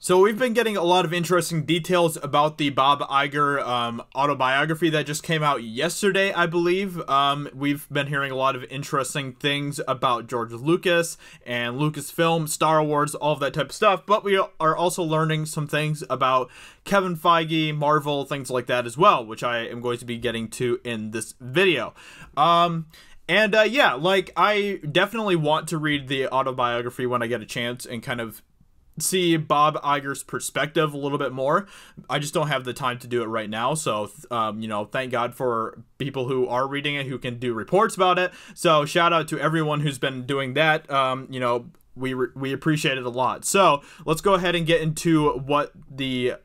So we've been getting a lot of interesting details about the Bob Iger autobiography that just came out yesterday, I believe. We've been hearing a lot of interesting things about George Lucas and Lucasfilm, Star Wars, all of that type of stuff. But we are also learning some things about Kevin Feige, Marvel, things like that as well, which I am going to be getting to in this video. Yeah, like, I definitely want to read the autobiography when I get a chance and kind of see Bob Iger's perspective a little bit more. I just don't have the time to do it right now, so you know, thank God for people who are reading it, who can do reports about it. So shout out to everyone who's been doing that. You know, we appreciate it a lot. So let's go ahead and get into what the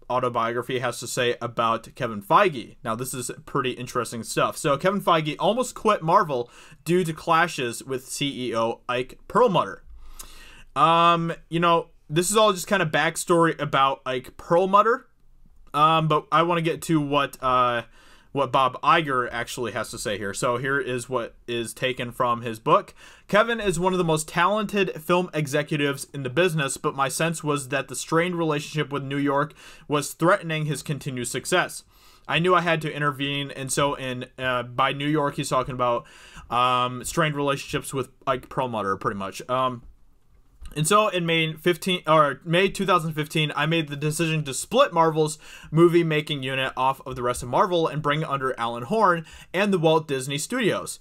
autobiography has to say about Kevin Feige. Now, this is pretty interesting stuff. So Kevin Feige almost quit Marvel due to clashes with CEO Ike Perlmutter. You know, this is all just kind of backstory about Ike Perlmutter, but I want to get to what Bob Iger actually has to say here. So here is what is taken from his book. Kevin is one of the most talented film executives in the business, but my sense was that the strained relationship with New York was threatening his continued success. I knew I had to intervene, and so by New York, he's talking about strained relationships with Ike Perlmutter, pretty much. And so in May 2015, I made the decision to split Marvel's movie-making unit off of the rest of Marvel and bring it under Alan Horn and the Walt Disney Studios.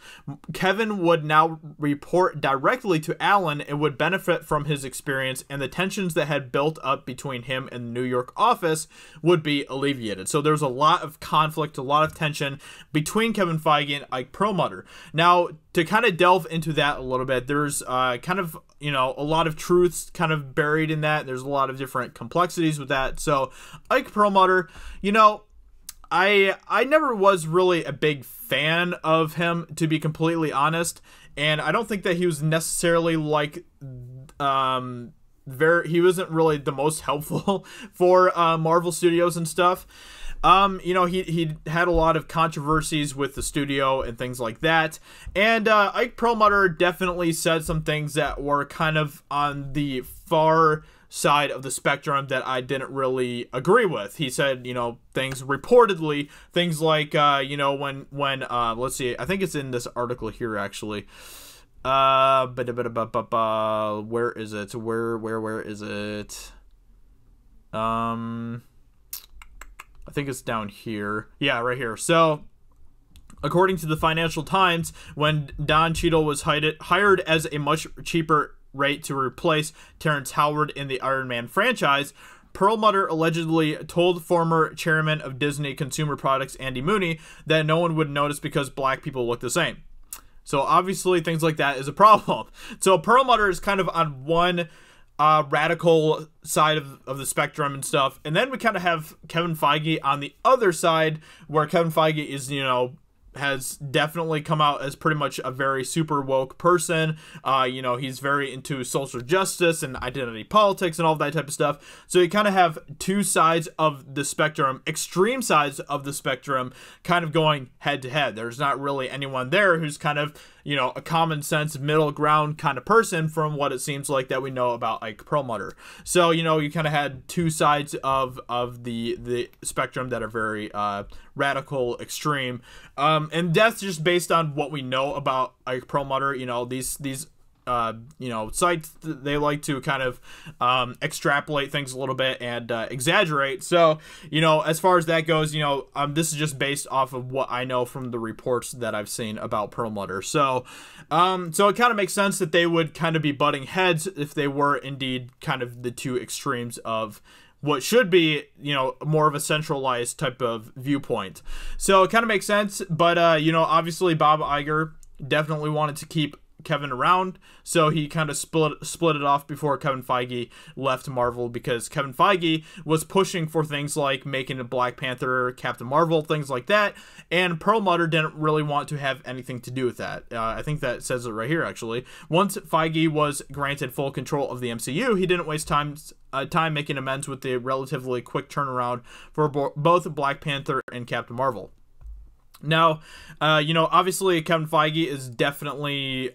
Kevin would now report directly to Alan and would benefit from his experience, and the tensions that had built up between him and the New York office would be alleviated. So there's a lot of conflict, a lot of tension between Kevin Feige and Ike Perlmutter. Now, to kind of delve into that a little bit, there's kind of, you know, a lot of truths kind of buried in that. There's a lot of different complexities with that. So Ike Perlmutter, you know, I never was really a big fan of him, to be completely honest, and I don't think that he was necessarily like he wasn't really the most helpful for Marvel Studios and stuff. You know, he had a lot of controversies with the studio and things like that. And Ike Perlmutter definitely said some things that were kind of on the far side of the spectrum that I didn't really agree with. He said, you know, things reportedly, things like, you know, when let's see, I think it's in this article here, actually. Where is it? Where is it? I think it's down here. Yeah, right here. So, according to the Financial Times, when Don Cheadle was hired as a much cheaper rate to replace Terrence Howard in the Iron Man franchise, Perlmutter allegedly told former chairman of Disney Consumer Products Andy Mooney that no one would notice because black people look the same. So, obviously, things like that is a problem. So, Perlmutter is kind of on one radical side of the spectrum and stuff, and then we kind of have Kevin Feige on the other side, where Kevin Feige is, you know, has definitely come out as pretty much a very super woke person. You know, he's very into social justice and identity politics and all that type of stuff. So you kind of have two sides of the spectrum, extreme sides of the spectrum, kind of going head to head. There's not really anyone there who's kind of, you know, a common sense middle ground kind of person, from what it seems like that we know about Ike Perlmutter. So, you know, you kind of had two sides of the spectrum that are very radical, extreme, and that's just based on what we know about Ike Perlmutter. You know, these you know, sites, they like to kind of extrapolate things a little bit and exaggerate. So, you know, as far as that goes, you know, this is just based off of what I know from the reports that I've seen about Perlmutter. So, so it kind of makes sense that they would kind of be butting heads if they were indeed kind of the two extremes of what should be, you know, more of a centralized type of viewpoint. So it kind of makes sense, but, you know, obviously Bob Iger definitely wanted to keep Kevin around, so he kind of split it off before Kevin Feige left Marvel, because Kevin Feige was pushing for things like making a Black Panther, Captain Marvel, things like that, and Perlmutter didn't really want to have anything to do with that. I think that says it right here, actually. Once Feige was granted full control of the MCU, he didn't waste time making amends with the relatively quick turnaround for both Black Panther and Captain Marvel. Now, obviously Kevin Feige is definitely,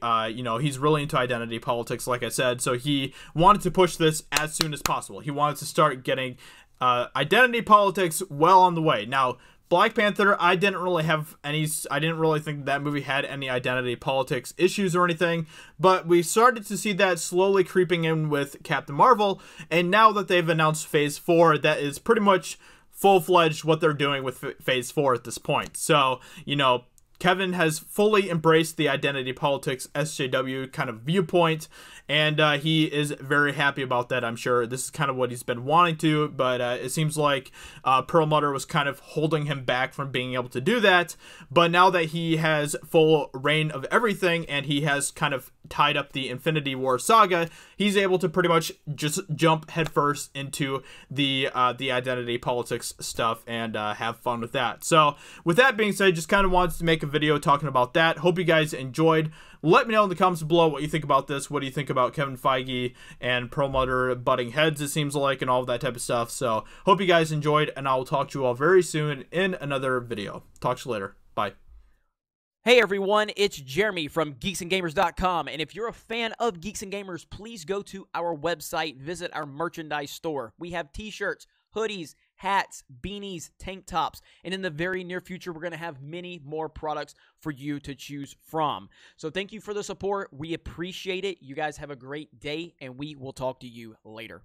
he's really into identity politics, like I said, so he wanted to push this as soon as possible. He wanted to start getting identity politics well on the way. Now, Black Panther, I didn't really think that movie had any identity politics issues or anything, but we started to see that slowly creeping in with Captain Marvel, and now that they've announced Phase 4, that is pretty much full-fledged what they're doing with Phase 4 at this point. So, Kevin has fully embraced the identity politics SJW kind of viewpoint, and he is very happy about that, I'm sure. This is kind of what he's been wanting to, but it seems like Perlmutter was kind of holding him back from being able to do that. But now that he has full reign of everything, and he has kind of tied up the Infinity War saga, he's able to pretty much just jump headfirst into the identity politics stuff and have fun with that. So with that being said, just kind of wanted to make a video talking about that. Hope you guys enjoyed. Let me know in the comments below what you think about this. What do you think about Kevin Feige and Perlmutter butting heads, it seems like, and all of that type of stuff. So hope you guys enjoyed, and I will talk to you all very soon in another video. Talk to you later. Bye. Hey everyone, it's Jeremy from geeksandgamers.com, and if you're a fan of Geeks and Gamers, please go to our website, visit our merchandise store. We have t-shirts, hoodies, hats, beanies, tank tops, and in the very near future, we're going to have many more products for you to choose from. So thank you for the support. We appreciate it. You guys have a great day, and we will talk to you later.